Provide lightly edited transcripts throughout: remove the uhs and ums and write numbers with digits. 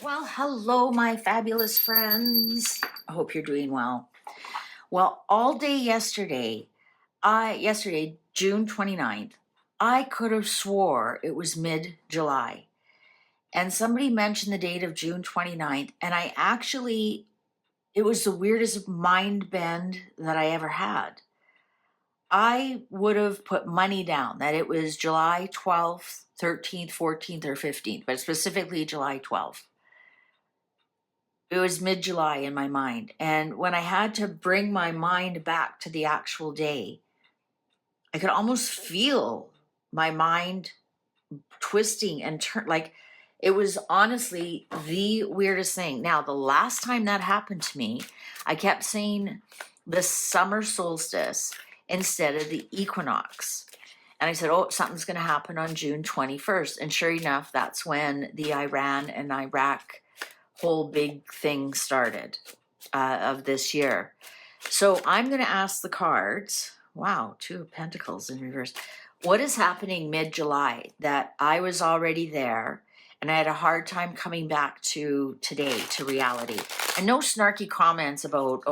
Well, hello, my fabulous friends. I hope you're doing well. Well, all day yesterday, June 29th, I could have swore it was mid-July. And somebody mentioned the date of June 29th, and it was the weirdest mind bend that I ever had. I would have put money down that it was July 12th, 13th, 14th, or 15th, but specifically July 12th. It was mid-July in my mind. And when I had to bring my mind back to the actual day, I could almost feel my mind twisting and turn like it was honestly the weirdest thing. Now, the last time that happened to me, I kept saying the summer solstice instead of the equinox. And I said, oh, something's going to happen on June 21st. And sure enough, that's when the Iran and Iraq whole big thing started of this year. So I'm going to ask the cards. Wow, Two of Pentacles in reverse. What is happening mid-July that I was already there and I had a hard time coming back to today, to reality? And no snarky comments about,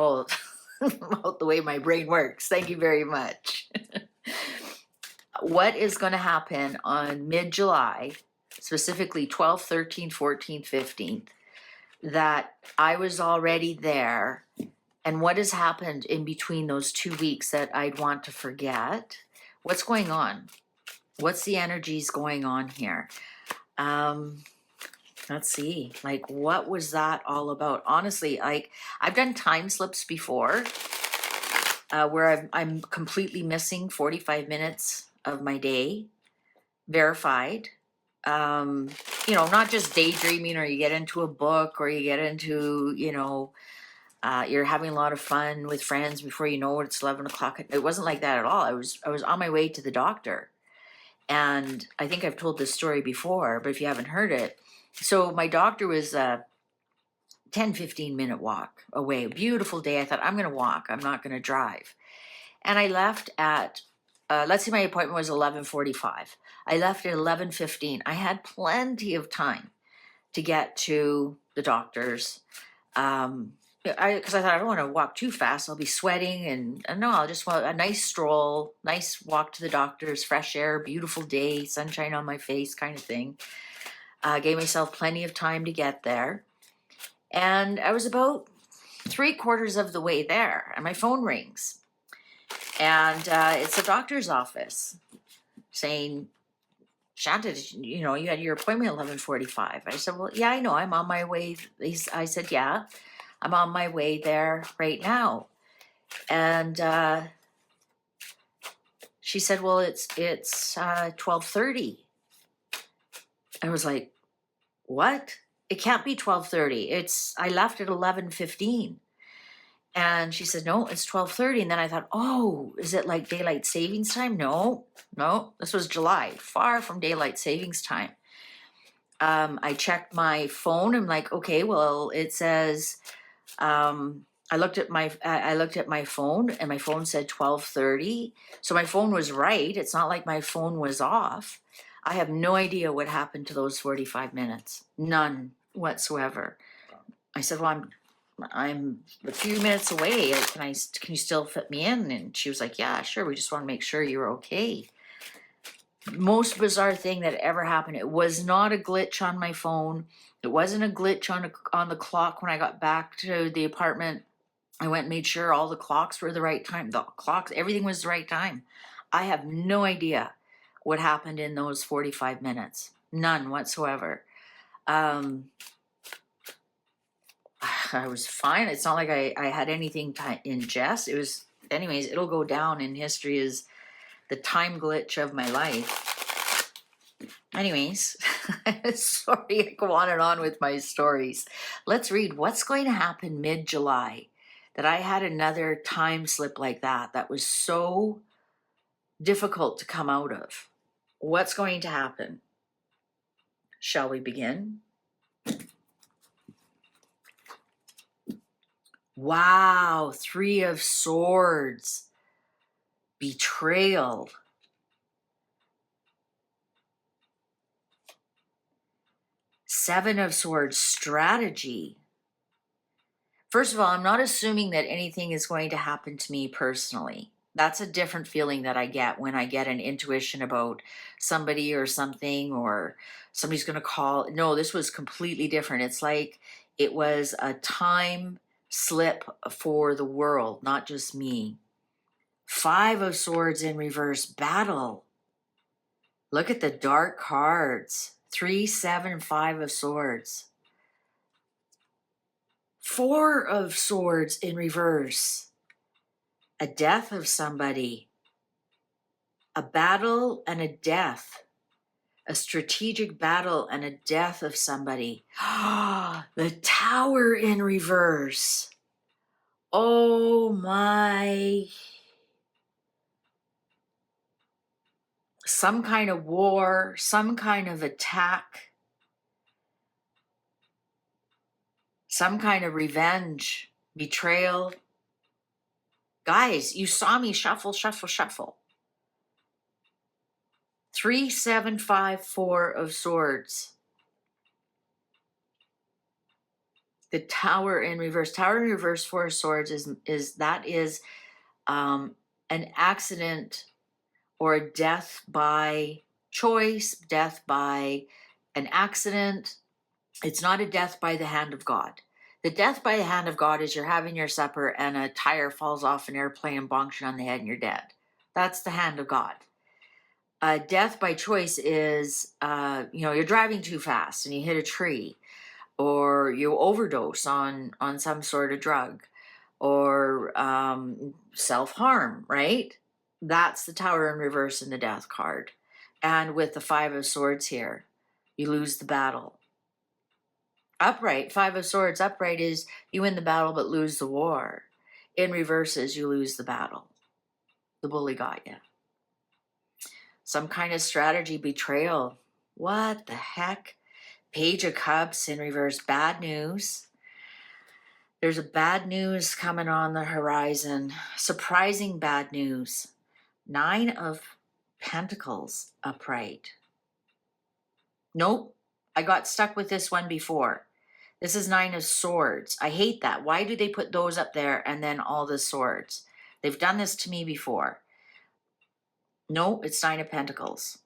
about the way my brain works. Thank you very much. What is going to happen on mid-July, specifically 12th, 13th, 14th, 15th, that I was already there, and what has happened in between those 2 weeks that I'd want to forget? What's going on? What's the energies going on here? Let's see, like, what was that all about? Honestly, like, I've done time slips before, where I'm completely missing 45 minutes of my day, verified. Not just daydreaming, or you get into a book, or you get into, you're having a lot of fun with friends before you know it, it's 11 o'clock. It wasn't like that at all. I was on my way to the doctor. And I think I've told this story before, but if you haven't heard it, so my doctor was a 10-15 minute walk away. A beautiful day. I thought, I'm going to walk. I'm not going to drive. And I left at, let's say my appointment was 11:45. I left at 11:15. I had plenty of time to get to the doctor's. Because I thought, I don't want to walk too fast. I'll be sweating, and no, I'll just want a nice stroll, nice walk to the doctor's, fresh air, beautiful day, sunshine on my face kind of thing. Gave myself plenty of time to get there. And I was about 3/4 of the way there, and my phone rings. And it's a doctor's office saying, Shanta, you had your appointment at 11:45. I said, well, yeah, I know, I'm on my way. I said, yeah, I'm on my way there right now. And she said, well, it's 12:30. I was like, what? It can't be 12:30. I left at 11:15. And she said, no, it's 12:30. And then I thought, oh, is it like daylight savings time? No, this was July, far from daylight savings time. I checked my phone. I'm like, okay, well, it says, I looked at my phone, and my phone said 12:30. So my phone was right. It's not like my phone was off. I have no idea what happened to those 45 minutes. None whatsoever. I said, well, I'm a few minutes away. Can you still fit me in? And she was like, yeah, sure. We just want to make sure you're okay. Most bizarre thing that ever happened. It was not a glitch on my phone. It wasn't a glitch on the clock when I got back to the apartment. I went and made sure all the clocks were the right time. The clocks, everything was the right time. I have no idea what happened in those 45 minutes. None whatsoever. I was fine. It's not like I had anything to ingest. It was, anyways, it'll go down in history as the time glitch of my life. Anyways, sorry, I go on and on with my stories. Let's read what's going to happen mid-July. That I had another time slip like that was so difficult to come out of. What's going to happen? Shall we begin? Wow, 3 of Swords. Betrayal. Seven of Swords, strategy. First of all, I'm not assuming that anything is going to happen to me personally. That's a different feeling that I get when I get an intuition about somebody or something, or somebody's going to call. No, this was completely different. It's like it was a time slip for the world, not just me. Five of Swords in reverse, battle. Look at the dark cards. 3, 7, 5 of Swords. Four of Swords in reverse. A death of somebody. A battle and a death. A strategic battle and a death of somebody. The Tower in reverse. Oh my. Some kind of war, some kind of attack, some kind of revenge, betrayal. Guys, you saw me shuffle, shuffle, shuffle. 3, 7, 5, 4 of Swords. The Tower in reverse. Tower in reverse, 4 of Swords is an accident or a death by choice, death by an accident. It's not a death by the hand of God. The death by the hand of God is you're having your supper and a tire falls off an airplane and bonks you on the head and you're dead. That's the hand of God. Death by choice is, you're driving too fast and you hit a tree, or you overdose on some sort of drug, or self-harm, right? That's the Tower in reverse in the death card. And with the 5 of Swords here, you lose the battle. Upright, 5 of Swords, upright is you win the battle but lose the war. In reverse is you lose the battle. The bully got you. Some kind of strategy, betrayal. What the heck? Page of Cups in reverse, bad news. There's a bad news coming on the horizon. Surprising bad news. 9 of Pentacles, upright. Nope, I got stuck with this one before. This is 9 of Swords. I hate that. Why do they put those up there and then all the swords? They've done this to me before. No, it's 9 of Pentacles.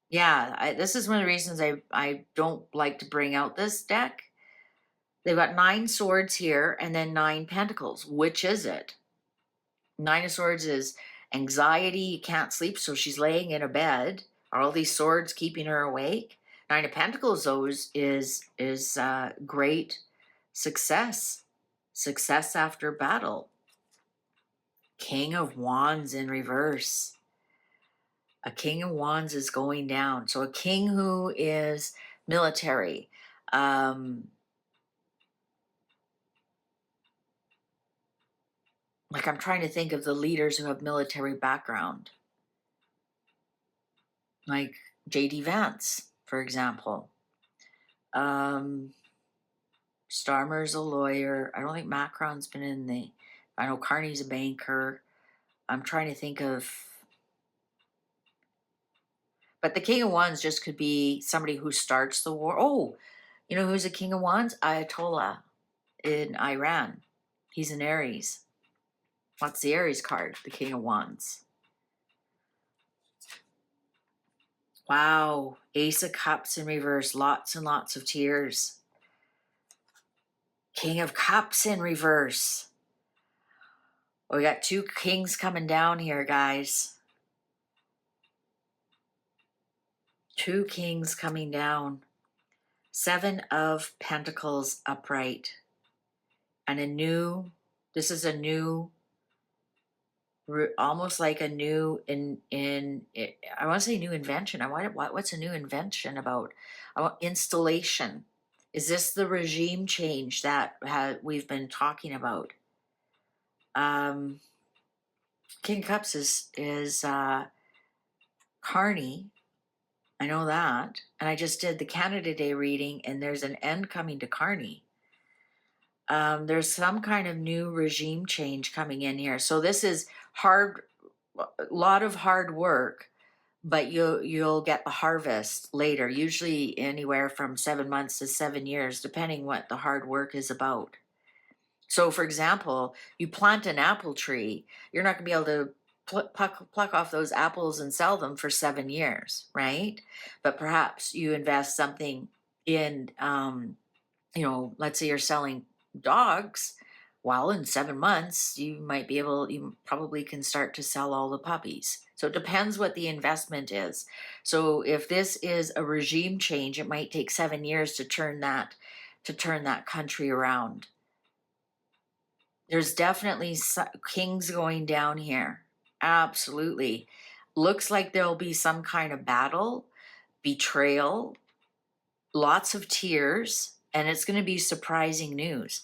Yeah, this is one of the reasons I don't like to bring out this deck. They've got 9 swords here and then 9 pentacles. Which is it? 9 of Swords is anxiety, you can't sleep, so she's laying in a bed. Are all these swords keeping her awake? 9 of Pentacles, though, is great success. Success after battle. King of Wands in reverse. A King of Wands is going down. So a king who is military. Like, I'm trying to think of the leaders who have military background. Like J.D. Vance, for example. Starmer's a lawyer. I don't think Macron's been in the... I know Carney's a banker. I'm trying to think of... But the King of Wands just could be somebody who starts the war. Oh, you know who's a King of Wands? Ayatollah in Iran. He's an Aries. What's the Aries card? The King of Wands. Wow. Ace of Cups in reverse. Lots and lots of tears. King of Cups in reverse. Oh, we got 2 kings coming down here, guys. 2 kings coming down. 7 of Pentacles upright. And this is a new, almost like a new, I want to say new invention. What's a new invention about? Installation. Is this the regime change that we've been talking about? King of Cups is Carney. I know that. And I just did the Canada Day reading, and there's an end coming to Carney. There's some kind of new regime change coming in here. So this is a lot of hard work, but you'll get the harvest later, usually anywhere from 7 months to 7 years, depending what the hard work is about. So, for example, you plant an apple tree, you're not going to be able to pluck off those apples and sell them for 7 years, right? But perhaps you invest something in, let's say you're selling dogs. Well, in 7 months, you probably can start to sell all the puppies. So it depends what the investment is. So if this is a regime change, it might take 7 years to turn that country around. There's definitely kings going down here. Absolutely. Looks like there'll be some kind of battle, betrayal, lots of tears, and it's going to be surprising news.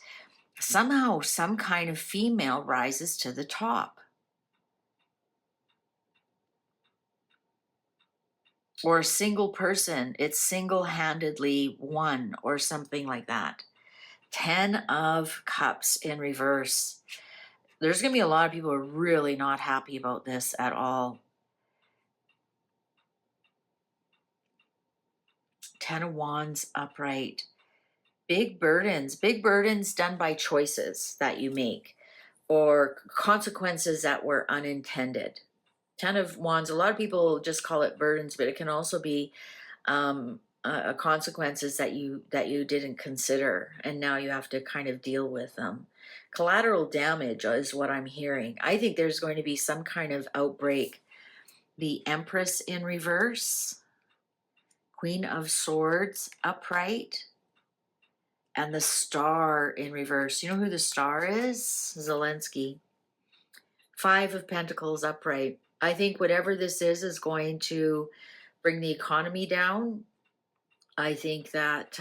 Somehow, some kind of female rises to the top. Or a single person, it's single-handedly won, or something like that. 10 of Cups in reverse. There's going to be a lot of people who are really not happy about this at all. 10 of Wands upright. Big burdens done by choices that you make or consequences that were unintended. 10 of Wands, a lot of people just call it burdens, but it can also be consequences that you didn't consider, and now you have to kind of deal with them. Collateral damage is what I'm hearing. I think there's going to be some kind of outbreak. The Empress in reverse, Queen of Swords upright, and the Star in reverse. You know who the Star is? Zelensky. 5 of Pentacles upright. I think whatever this is going to bring the economy down. I think that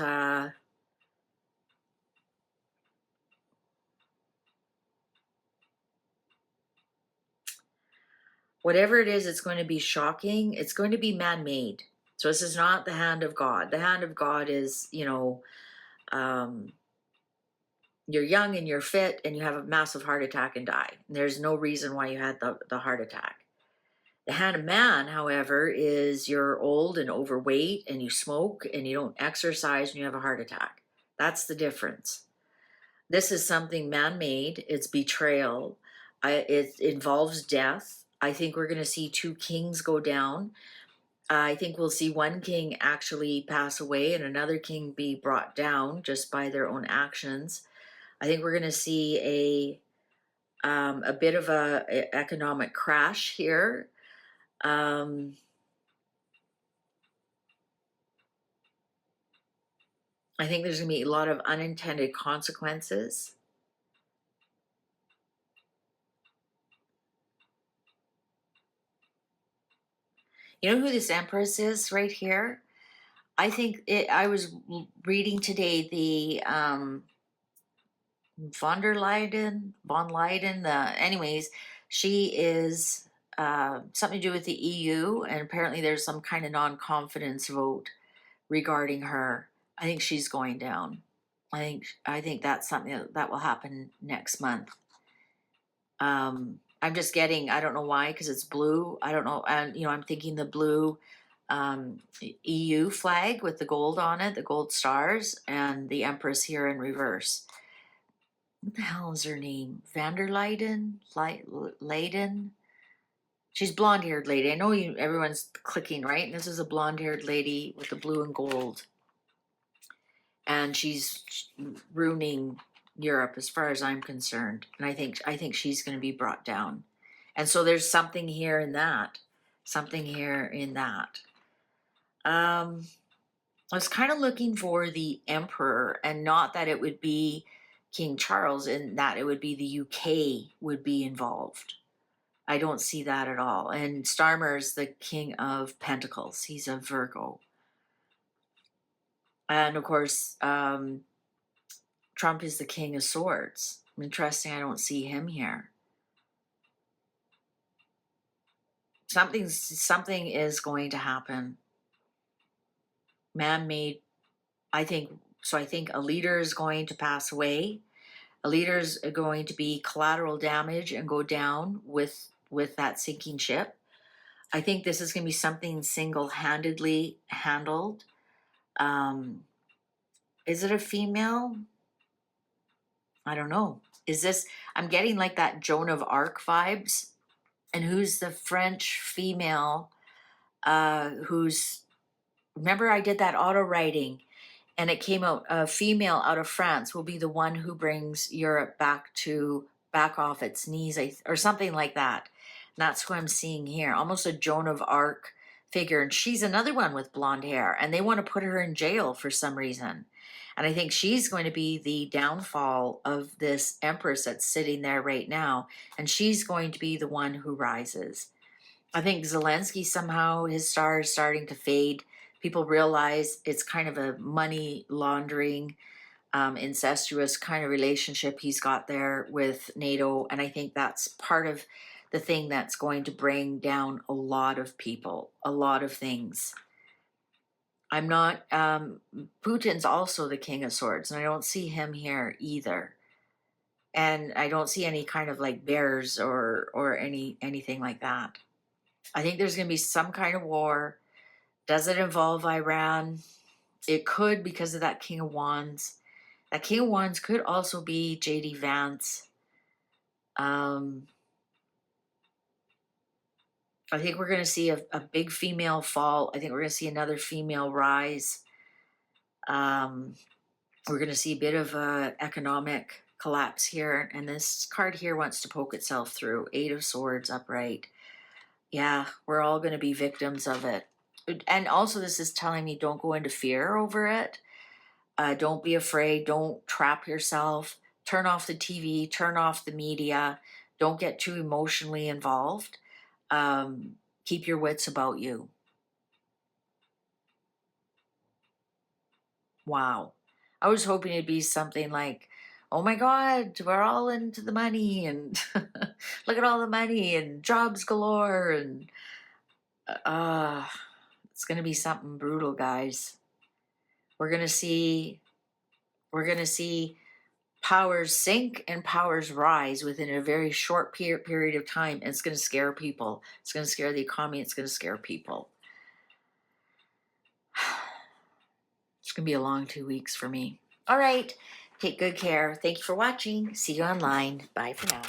whatever it is, it's going to be shocking. It's going to be man-made. So this is not the hand of God. The hand of God is, you're young and you're fit and you have a massive heart attack and die. And there's no reason why you had the heart attack. The hand of man, however, is you're old and overweight and you smoke and you don't exercise and you have a heart attack. That's the difference. This is something man-made. It's betrayal. It involves death. I think we're going to see 2 kings go down. I think we'll see 1 king actually pass away and another king be brought down just by their own actions. I think we're going to see a bit of a economic crash here. I think there's going to be a lot of unintended consequences. You know who this Empress is right here? I think I was reading today the von Leyen, anyways, she is something to do with the EU, and apparently there's some kind of non-confidence vote regarding her. I think she's going down. I think that's something that will happen next month. I'm just getting, I don't know why, because it's blue. I don't know, and I'm thinking the blue EU flag with the gold on it, the gold stars, and the Empress here in reverse. What the hell is her name? Van der Leyden? She's blonde-haired lady. I know everyone's clicking, right? And this is a blonde-haired lady with the blue and gold. And she's ruining Europe as far as I'm concerned. And I think she's going to be brought down. And so there's something here in that. Something here in that. I was kind of looking for the Emperor, and not that it would be King Charles, and that it would be the UK would be involved. I don't see that at all. And Starmer's the King of Pentacles. He's a Virgo. And of course, Trump is the King of Swords. Interesting, I don't see him here. Something is going to happen. Man-made, I think a leader is going to pass away. A leader is going to be collateral damage and go down with that sinking ship. I think this is going to be something single-handedly handled. Is it a female? I don't know. Is this, I'm getting like that Joan of Arc vibes. And who's the French female who's, remember I did that auto writing and it came out, a female out of France will be the one who brings Europe back off its knees, or something like that. And that's who I'm seeing here, almost a Joan of Arc figure. And she's another one with blonde hair, and they want to put her in jail for some reason. And I think she's going to be the downfall of this empress that's sitting there right now. And she's going to be the one who rises. I think Zelensky somehow, his star is starting to fade. People realize it's kind of a money laundering, incestuous kind of relationship he's got there with NATO. And I think that's part of the thing that's going to bring down a lot of people, a lot of things. I'm not, Putin's also the King of Swords, and I don't see him here either. And I don't see any kind of like bears or anything like that. I think there's going to be some kind of war. Does it involve Iran? It could, because of that King of Wands. That King of Wands could also be J.D. Vance. I think we're going to see a big female fall. I think we're going to see another female rise. We're going to see a bit of a economic collapse here. And this card here wants to poke itself through. 8 of Swords upright. Yeah, we're all going to be victims of it. And also this is telling me don't go into fear over it. Don't be afraid. Don't trap yourself. Turn off the TV. Turn off the media. Don't get too emotionally involved. Keep your wits about you. Wow. I was hoping it'd be something like, oh my God, we're all into the money and look at all the money and jobs galore. And it's going to be something brutal, guys. We're going to see powers sink and powers rise within a very short period of time. And it's going to scare people. It's going to scare the economy. It's going to scare people. It's going to be a long 2 weeks for me. All right. Take good care. Thank you for watching. See you online. Bye for now.